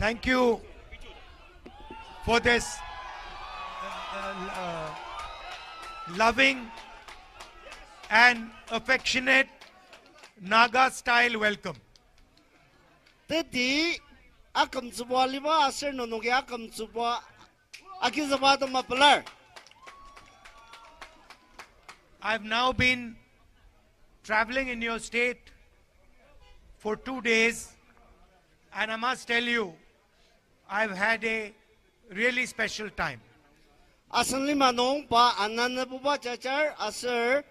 Thank you for this loving and affectionate Naga style welcome. Tadi akam subwa liba aser nonogi akam subwa akizaba to mapelar. I've now been traveling in your state for 2 days, and I must tell you, I've had a really special time. Asan lima nong pa anan na buba chachar aser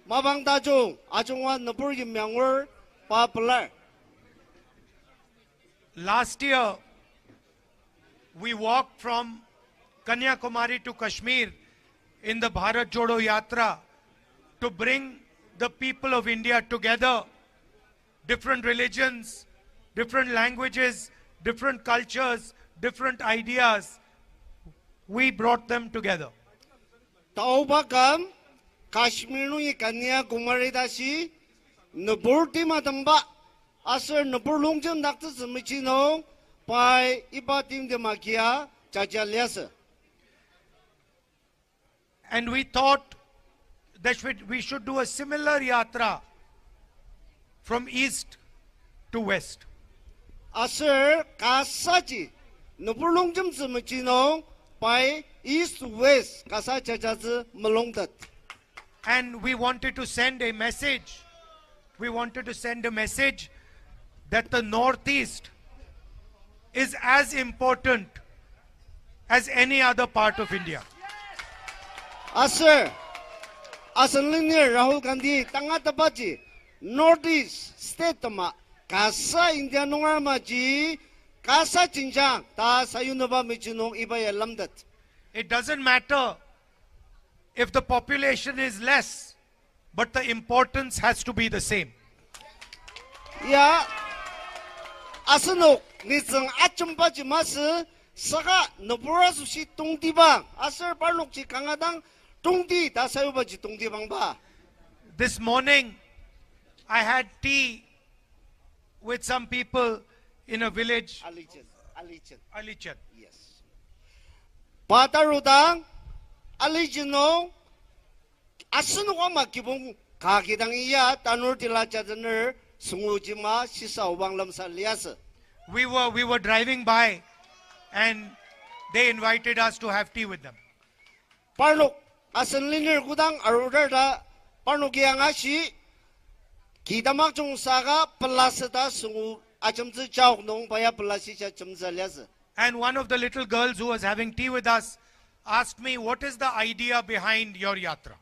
mabang tajong ajongwa napur yimyangwer pa pelar. Last year, we walked from Kanyakumari to Kashmir in the Bharat Jodo Yatra to bring the people of India together, different religions, different languages, different cultures, different ideas. We brought them together. Taubakam Kashmir nu Kanya Kumari dasi napur ti matamba aser napur longjam dakta semichino pai ibatim de makia chachaliasa. And we thought that we should do a similar yatra from east to west. Aser kasaji napur longjam semichino pai east to west kasa chachazi melongdat. And we wanted to send a message. We wanted to send a message that the Northeast is as important as any other part of India. Aser Asanlinir Rahul Gandhi Tangatabaji Northeast State ma Kasa India Nungarmaji Kasa Chinjang Ta Sayunaba Michinong Ibaya Lamdat. It doesn't matter if the population is less, but the importance has to be the same. Ya Asanok Nizang Achampaji Mas Saka Nopurasu si Tungdibang Aser Parnok si Kangadang Tungdi Ta Sayubaji Tungdibang ba. This morning, I had tea with some people in a village, Alichat. Yes. Patarudang Aligino Asunwama Kibung Kakidang iya Tanur Tilachaner Sungujima Sisa Wanglam Saliasa. We were driving by and they invited us to have tea with them. Parnok Asanlinir Gudang Arudada Parnokiangashi Kidamakchung Saga Palasata Sungu Achamzi Chow Nong Paya Palasisha Chamzaliasa. And one of the little girls who was having tea with us asked me, what is the idea behind your yatra?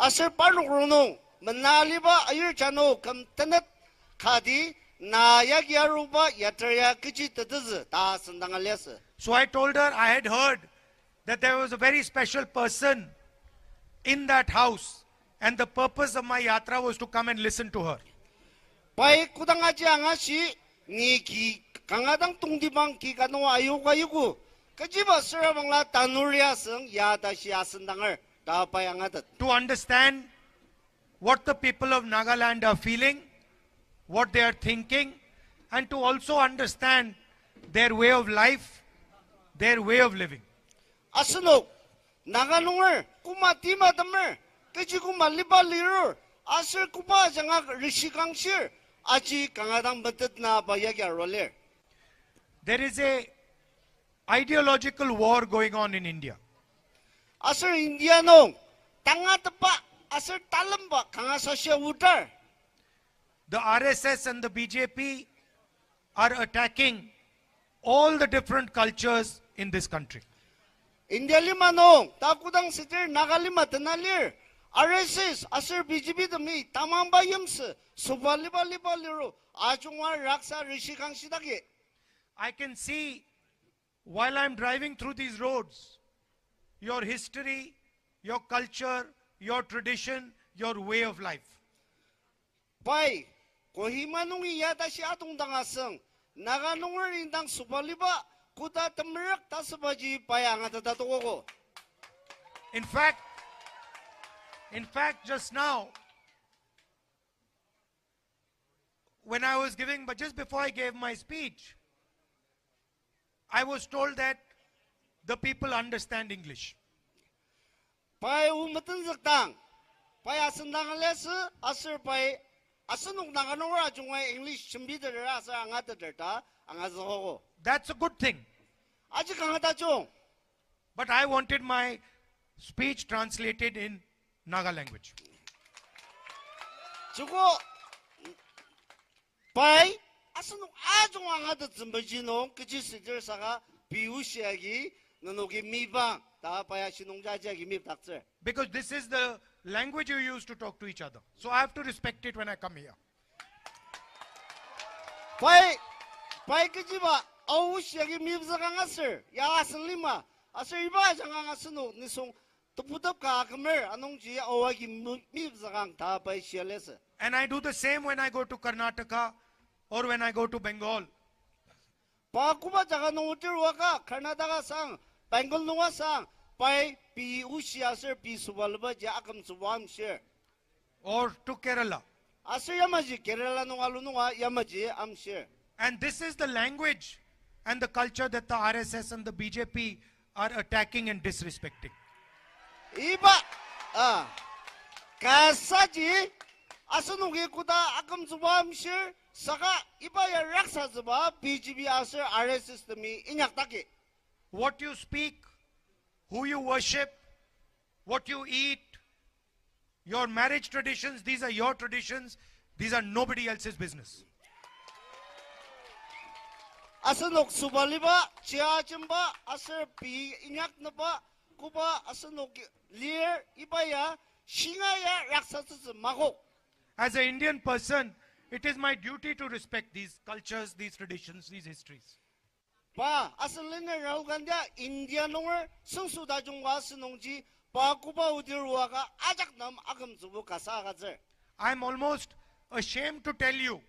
Aser Parnok Rono Manaliba Ayur Chano Kam Tenet Kadi Nayak Yaruba Yatraya Kichi Taduz Ta Sandangaliasa. So I told her I had heard that there was a very special person in that house, and the purpose of my yatra was to come and listen to her. Pai Kudangaji Angashi Niki Kangadang Tungdibang Kikano Ayuka Yuku Kajiba Suravangla Tanuria Sung Yadashi Asandanger Da Payangatat. To understand what the people of Nagaland are feeling, what they are thinking, and to also understand their way of life, their way of living. Asanok Naganungar Kumatima Damer Kajikuma Liba Lirur Aser Kupa Janga Rishikang Shir Achi Kangadang Batatna Bayagya Roller. There is a ideological war going on in India. Aser Indiano Tangatapa Aser Talamba Kangasasha Wutar. The RSS and the BJP are attacking all the different cultures in this country. India Limano Takudang Sitir Nagalima Tanalir RSS Aser BJP the me Tamamba Yams Subaliba Liba Liru Ajungwa Raksa Rishikang Shidaki. I can see while I'm driving through these roads, your history, your culture, your tradition, your way of life. Pai Kohimanungi Yadashi Adundangasang Naganungar Indang Subaliba Kuta Tamirak Tasabaji Payangata. In fact, just now, when I was giving, but just before I gave my speech, I was told that the people understand English. pai umatan zakdang pai asendang les asir pai asenuk naganora jungwa English chimbi de asa anga de ta anga zo That's a good thing. aji kanga ta jong But I wanted my speech translated in Naga language. 주고 pai asenuk ajung anga de zimbaji 그지 시절사가 비우시하기 너노기 미방 다 pai 신농자지하기 밉닥zer Because this is the language you use to talk to each other. So I have to respect it when I come here. pai 그지 봐 아우시하기 밉자강았을 야 아슬리마 아슬 이바 장강았으노 니송 또부답가 그mer 안농지 아와기 밉자강 다 pai 시알레스 And I do the same when I go to Karnataka or when I go to Bengal. 바쿠바 자가 농우들와가 카나다가 상 뱅글 농아상 pai pi usiasir pi subalba ja akam subamshir Or to Kerala. asir yamaji kerala nungalu nunga yamaji amshir And this is the language and the culture that the RSS and the BJP are attacking and disrespecting. iba kasaji asanugi kuda akam subamshir saka iba ya raksa zuba BJP asir RSS temi inyak taki What you speak, who you worship, what you eat, your marriage traditions, these are your traditions. These are nobody else's business. asanuk subaliba chiachimba asir pi inyak naba kuba asanuk lir ibaya shingaya raksasa mago As an Indian person, it is my duty to respect these cultures, these traditions, these histories. 바 아슬리네 라울 간디 인디아 농을 성수다 중과 스농지 바쿠바 우디르와가 아작남 아금주부 가사가즈 I'm almost ashamed to tell you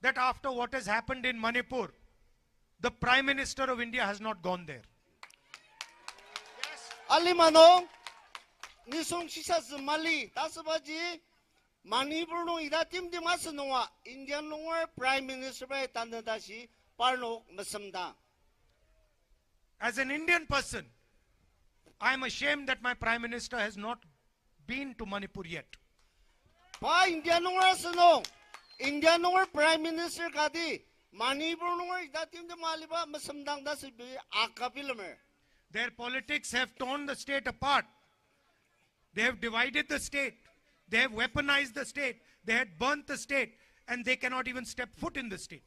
that after what has happened in Manipur, the Prime Minister of India has not gone there. 알리마노 니송 시사스 말리 다스바지 마니불노 이다 팀디마스 농와 인디안 농을 프라임 미니스터에 단다시 parno masamda. As an Indian person, I am ashamed that my Prime Minister has not been to Manipur yet. Pa India nungar sano, India nungar Prime Minister kadi, Manipur nungar idatim de maliba masamdang da sibi akapilamer. Their politics have torn the state apart. They have divided the state. They have weaponized the state. They had burnt the state. And they cannot even step foot in the state.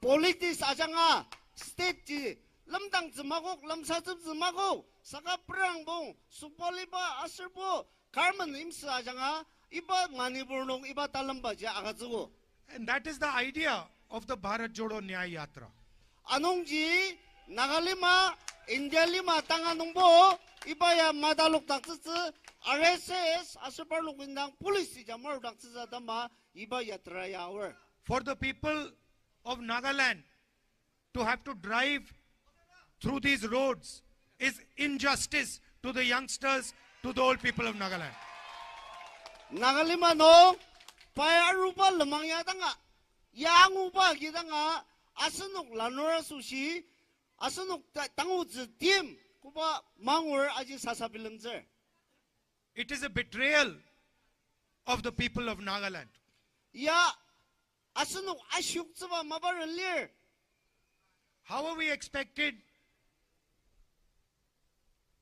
Politics ajanga, state ji, lamdang zimagok, lamsatub zimagok, saka prangbong, supoliba asirbo, Carmen imsa ajanga, iba Manipur nung iba talamba ja agazugo. And that is the idea of the Bharat Jodo Nyay Yatra. Anongji, Nagalima, India lima tanganungbo, ibaya madaluk taksitsi, RSS, asirparluk windang, policy jamar taksitsa dama, iba yatra yawer. For the people of Nagaland to have to drive through these roads is injustice to the youngsters, to the old people of Nagaland. Nagalima no, payarupa lamang yatanga, yangupa kitanga, asanuk lanora sushi, asanuk tanguzi tim, kupa mangur aji sasapilamzer. It is a betrayal of the people of Nagaland. Ya, asanuk ashuk zaba mabaranlir. How are we expected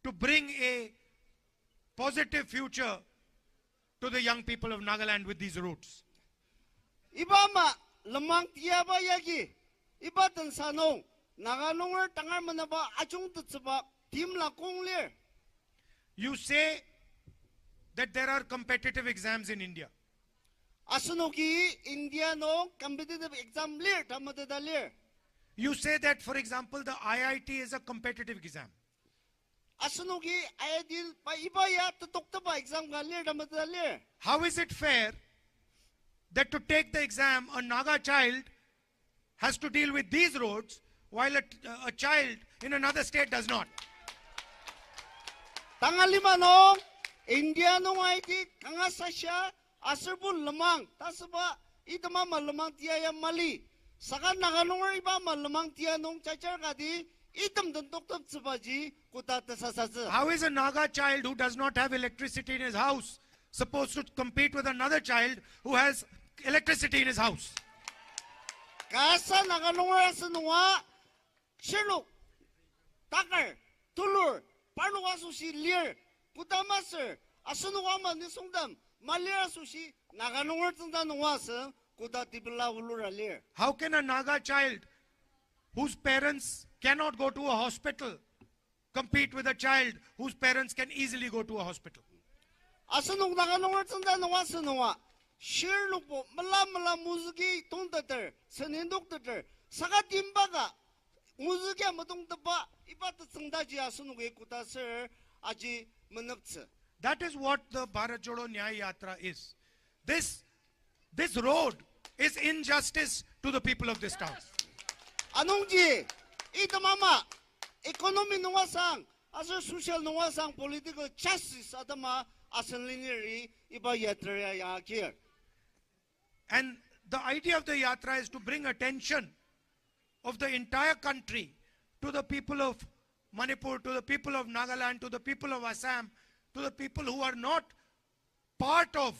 to bring a positive future to the young people of Nagaland with these routes? Ibama lamang tiyaba yagi, iba tan sanong, naganongar tangar manaba achung tutsaba, tim la konglir. You say that there are competitive exams in India. Asunuki India no competitive exam lir tamadada lir. You say that, for example, the IIT is a competitive exam. Asunuki ayadil pa ibaya tutukta ba exam ga lir tamadada lir. How is it fair that to take the exam, a Naga child has to deal with these roads while a child in another state does not? Tangalima no India no IT kangasasya asirbu lamang tasaba itama malamang tiyaya mali. saka naganungar iba malamang tianong chachar kadi itam dan doktor tsubaji kuta tasasasa. How is a Naga child who does not have electricity in his house supposed to compete with another child who has electricity in his house? Kasa naganungar asanunga shiluk takar tulur panuwa susi lir kuta master asanunga manisungdam malir susi naganungar tanda nunga sa kuta tibla ulura lir. How can a Naga child whose parents cannot go to a hospital compete with a child whose parents can easily go to a hospital? Asanung naganungar tanda nunga sa nunga shiluk po mala muziki tungtater saninduktater saka timbaga muziki amatong tapa iba tatsangdaji asanuge kuta sir aji manaksa. That is what the Bharat Jodo Nyay Yatra is. This road is injustice to the people of this town. Anongji, ito mama, economy nuwasang, asal social nuwasang, political justice adama asan lineary iba yatra yakir. And the idea of the yatra is to bring attention of the entire country to the people of Manipur, to the people of Nagaland, to the people of Assam, to the people who are not part of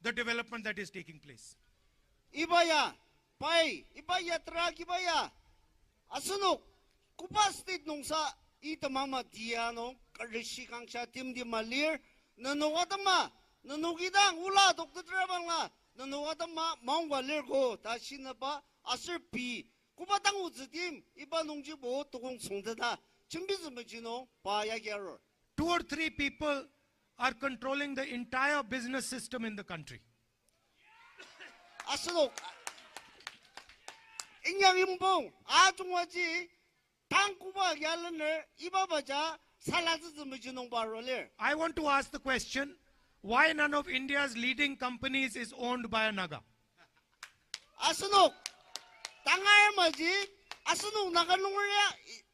the development that is taking place. Ibaya, pai, iba yatra kibaya, asunok, kupastit nung sa ito mama diano, karishikang siya tim di malir, nanukatama, nanukidang, ula, doktor trabang nga, nanukatama, maungwalir ko, tashi na ba, asir pi, kupatang uzitim, iba nung jibo, tukong sungtata, chimbizumajino, payagyaro. 2 or 3 people are controlling the entire business system in the country. Asunok, inyang imbong, ajungwaji, tangkuba yalaner, ibabaja, salazizumajinong barolir. I want to ask the question, why none of India's leading companies is owned by a Naga? Asunok, tangar maji, asunok nakanungarya,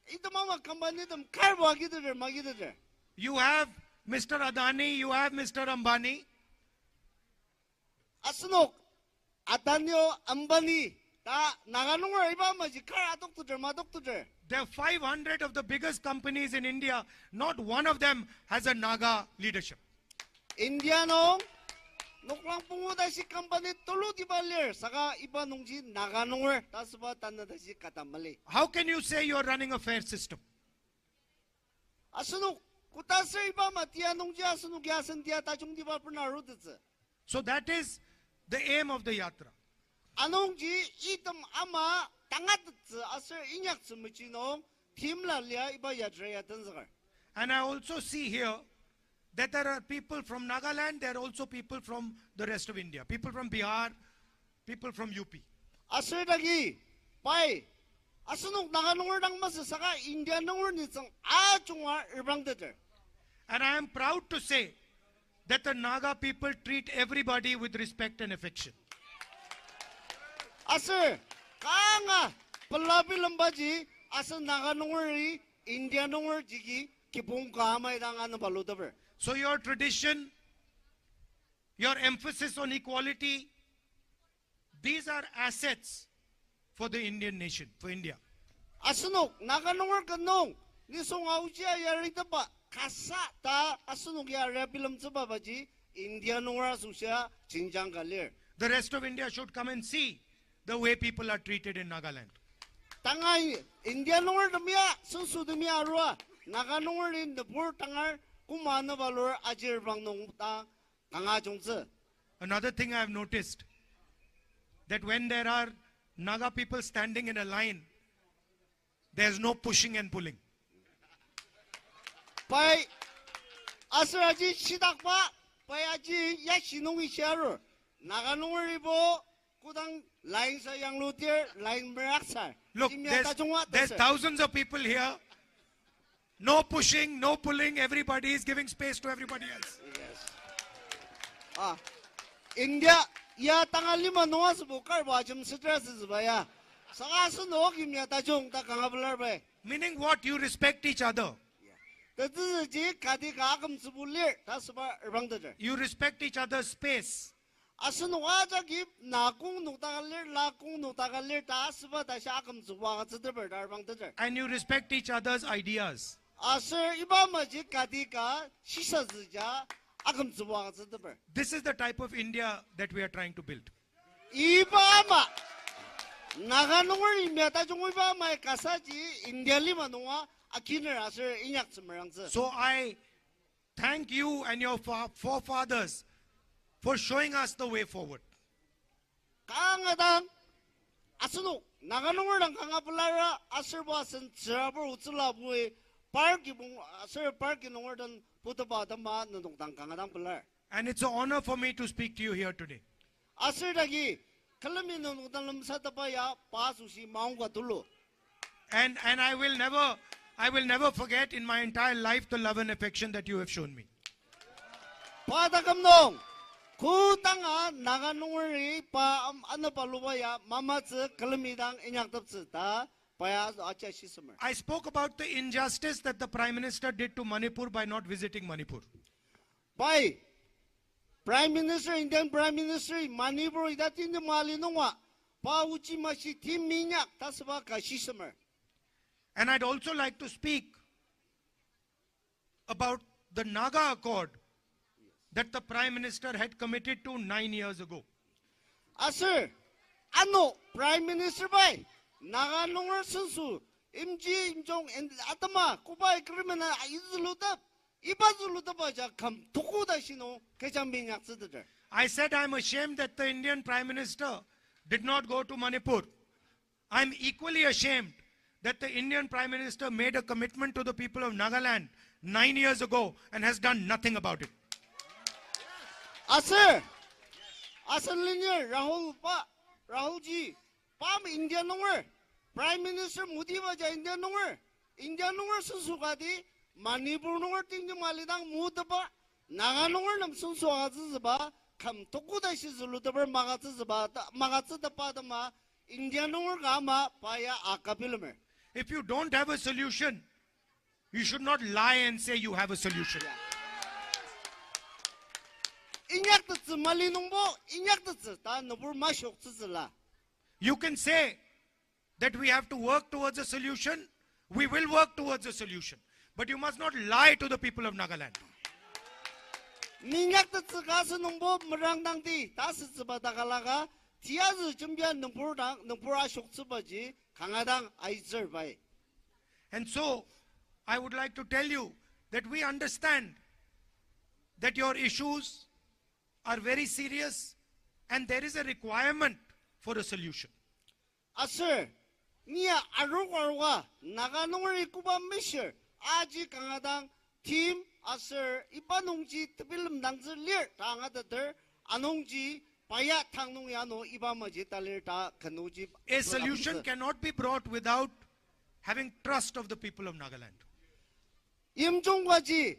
ito mga company dam karwa gider magider. You have Mr. Adani, you have Mr. Ambani. Asunok, Adanyo Ambani, ta nakanungar iba maji kar adoktuder madoktuder. There are 500 of the biggest companies in India. Not one of them has a Naga leadership. Indiano, nuklang punguda si company tulo di balir, saka iba nungji nakanungar, tasba tanada si katamali. How can you say you are running a fair system? Asunok, kutasir iba matia nungji asunok yasan dia tajung di ba pernarudetse. So that is the aim of the yatra. Anongji itam ama tangatetse asir inyak sumachino timla lia iba yadreya tanzagar. And I also see here that there are people from Nagaland, there are also people from the rest of India. People from Bihar, people from UP. Asir dagi, pai, asunok nakanungar dang masa saka India nungar nitsang ajunga irbang deter. And I am proud to say that the Naga people treat everybody with respect and affection. Asir, kanga, palabi lambaji, asir nakanungari, India nungar jigi, kipung kamay dang ano balutaber. So your tradition, your emphasis on equality, these are assets for the Indian nation, for India. Asunok, nakanungar kanong, nisong aujia yarita ba, kasa ta asunok yara bilam tsaba baji, India nungar asusya, chinjang galir. The rest of India should come and see the way people are treated in Nagaland. Tangay, India nungar damya, susu damya arwa, nakanungar in the poor tangar, kumana valor ajir bang nung ta, kanga jungse. Another thing I have noticed, that when there are Naga people standing in a line, there's no pushing and pulling. Pai, asir aji sidak pa, pai aji yasinong isyaro, nakanungar ibo, kudang lain sa yang lutir, lain meraksa. Look, there's thousands of people here. No pushing, no pulling, everybody is giving space to everybody else. Yes. Ah, India, ya tangal lima noa sebukar wajib stress sebaya. Sakasu no kimya tajung tak kangabelar bay. Meaning what? You respect each other. Tadi je kadi kagam sebulir, tak sebab erbang tadi. You respect each other's space. asun waja gip na kung nuktangalir la kung nuktangalir ta asba ta siya akam zuwa ka zidar darbang tadar. And you respect each other's ideas. Asir iba maji kadika shisa zija akam zuwa ka zidar. This is the type of India that we are trying to build. Iba ma naganungor imya ta jung iba ma kasaji India lima nunga akiner asir inyak semerang zi. So I thank you and your forefathers for showing us the way forward. Kangadang asunu naganungor lang kangapulara asir basan zirabur utsula buwe parki bung asir parki nungor dan putaba dama nung tang kangadang pular. And it's an honor for me to speak to you here today. Asir dagi kalami nung tang lamsa tapaya pasusi maungga tulu. And I will never forget in my entire life the love and affection that you have shown me. Padakamnong kutanga naganungori pa ano palubaya mamatse kalamidang inyaktabse ta paya acha shismer. I spoke about the injustice that the Prime Minister did to Manipur by not visiting Manipur. By Prime Minister, Indian Prime Minister, Manipur idatin de malinungwa pa uchi mashi tim minyak tasba ka shismer. And I'd also like to speak about the Naga Accord that the Prime Minister had committed to 9 years ago. Asir, ano Prime Minister bay naganungor sensu imji imjong and atama kubay krimen izulutap ibazulutap aja kam tukuda shino kejam minyak zidar. I said I'm ashamed that the Indian Prime Minister did not go to Manipur. I'm equally ashamed that the Indian Prime Minister made a commitment to the people of Nagaland 9 years ago and has done nothing about it. Asir, Asalinya Rahul ji, Pam India nungwer, Prime Minister Modi baja India nungwer susukadi, Manipur nungwer tinggi malidang mudaba, Naga nungwer nam susuazi zaba, kam tokuda shi zulutabar magatsi zaba, magatsi tapadama, India nungwer gama paya akapilumer. If you don't have a solution, you should not lie and say you have a solution. Inyaktatsi malinungbo, inyaktatsi ta nubur mashok tsizila. You can say that we have to work towards a solution. We will work towards a solution. But you must not lie to the people of Nagaland. Ninyaktatsi kasi nungbo merangdang di, tasi tsiba takalaga, tiyazi jumbiya nungpur ashok tsibaji, kangadang aizir bay. And so, I would like to tell you that we understand that your issues are very serious and there is a requirement for a solution. Asir, niya arugwarwa, naganungri kuba misher, aji kangadang team, asir, ipanungji tabilam nangzir lir, tangadater, anungji, paya tangnung yano, ibamaji talir ta kanuji. A solution cannot be brought without having trust of the people of Nagaland. Imjongwaji,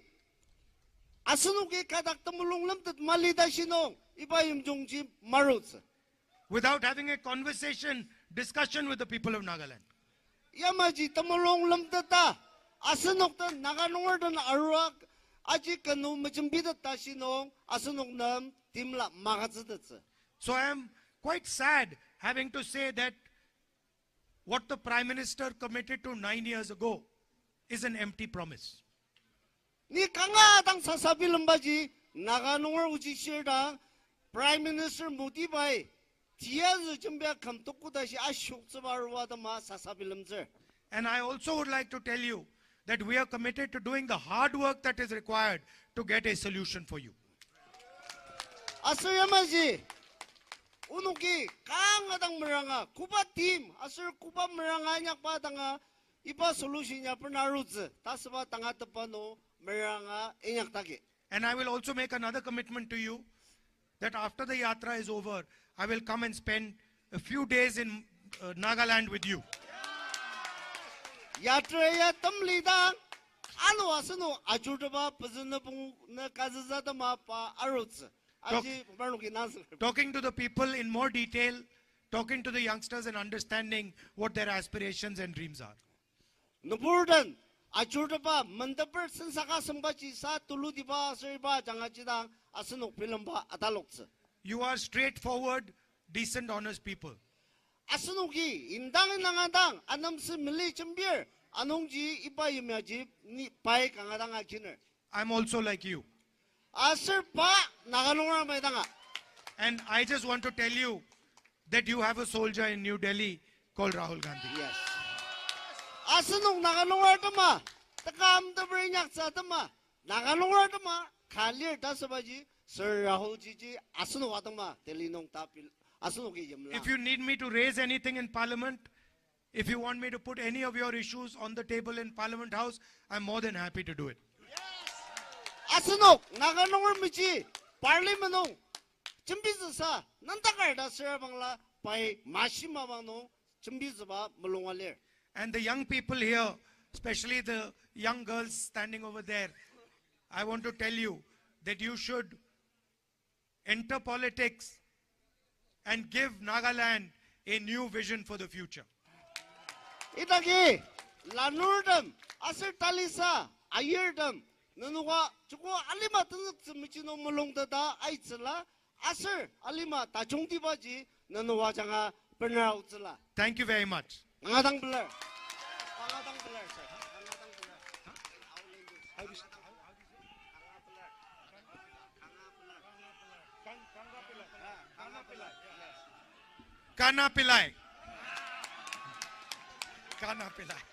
Asunuki kadak tamulunglam tat malida shinong, iba imjongji marutsa. Without having a discussion with the people of Nagaland. Yamaji tamulunglam tata, asunok ta naganungar dan aruak, aji kanu majimbida tashinong, asunok nam timla magatsidatsa. So I am quite sad having to say that what the Prime Minister committed to 9 years ago is an empty promise. Ni kangadang sasabilang baji, naganungar uji shirda, Prime Minister Modi bay, tiyazu jambia kamtukudashi ashok tsabarwa ma sasabilang zer. And I also would like to tell you that we are committed to doing the hard work that is required to get a solution for you. Asir yamaji, unuki kangadang meranga, kuba team, asir kuba meranga nyak padanga, iba solution nya pernarutze, tasaba tangatapano, meranga inyak taki. And I will also make another commitment to you that after the yatra is over, I will come and spend a few days in Nagaland with you. Yatra ya tamlidang, anu asunu ajudaba pazunapung na kazazada mapa arutze. Talking to the people in more detail, talking to the youngsters and understanding what their aspirations and dreams are. Nuburdan, ajudaba mandapur sensaka sambachi sa tuludiba seriba jangajidang asunuk pilamba atalokse. You are straightforward, decent, honest people. Asunugi indang nangadang anamsi mili chambir anongji ibayimyaji ni pai kangadang akiner. I'm also like you. Asir pa nagalunga maidanga. And I just want to tell you that you have a soldier in New Delhi called Rahul Gandhi. Yes. Asunong nagalunga tama. Takam the brain yaksa tama. Nagalunga tama. Kalir dasabaji. Sir Rahul Jiji Asunu Watama Telinong Tapil Asunuki Yamla. If you need me to raise anything in Parliament, if you want me to put any of your issues on the table in Parliament House, I'm more than happy to do it. Asunok Nagalunga Michi Parliament Chimbizasa Nantakarda Serabangla by Mashima Mano Chimbizaba Malungaler. And the young people here, especially the young girls standing over there, I want to tell you that you should enter politics and give Nagaland a new vision for the future. Itagi Lanurdam Asir Talisa Ayerdam Nanuwa Chuko Alima Michino Mulungda Aitzela Asir Alima Tajungdibaji Nanuwa Janga Bernautzela. Thank you very much. Nangadang Blair. Nangadang Blair, sir. Nangadang Blair. Kana Pillai. Kana Pillai.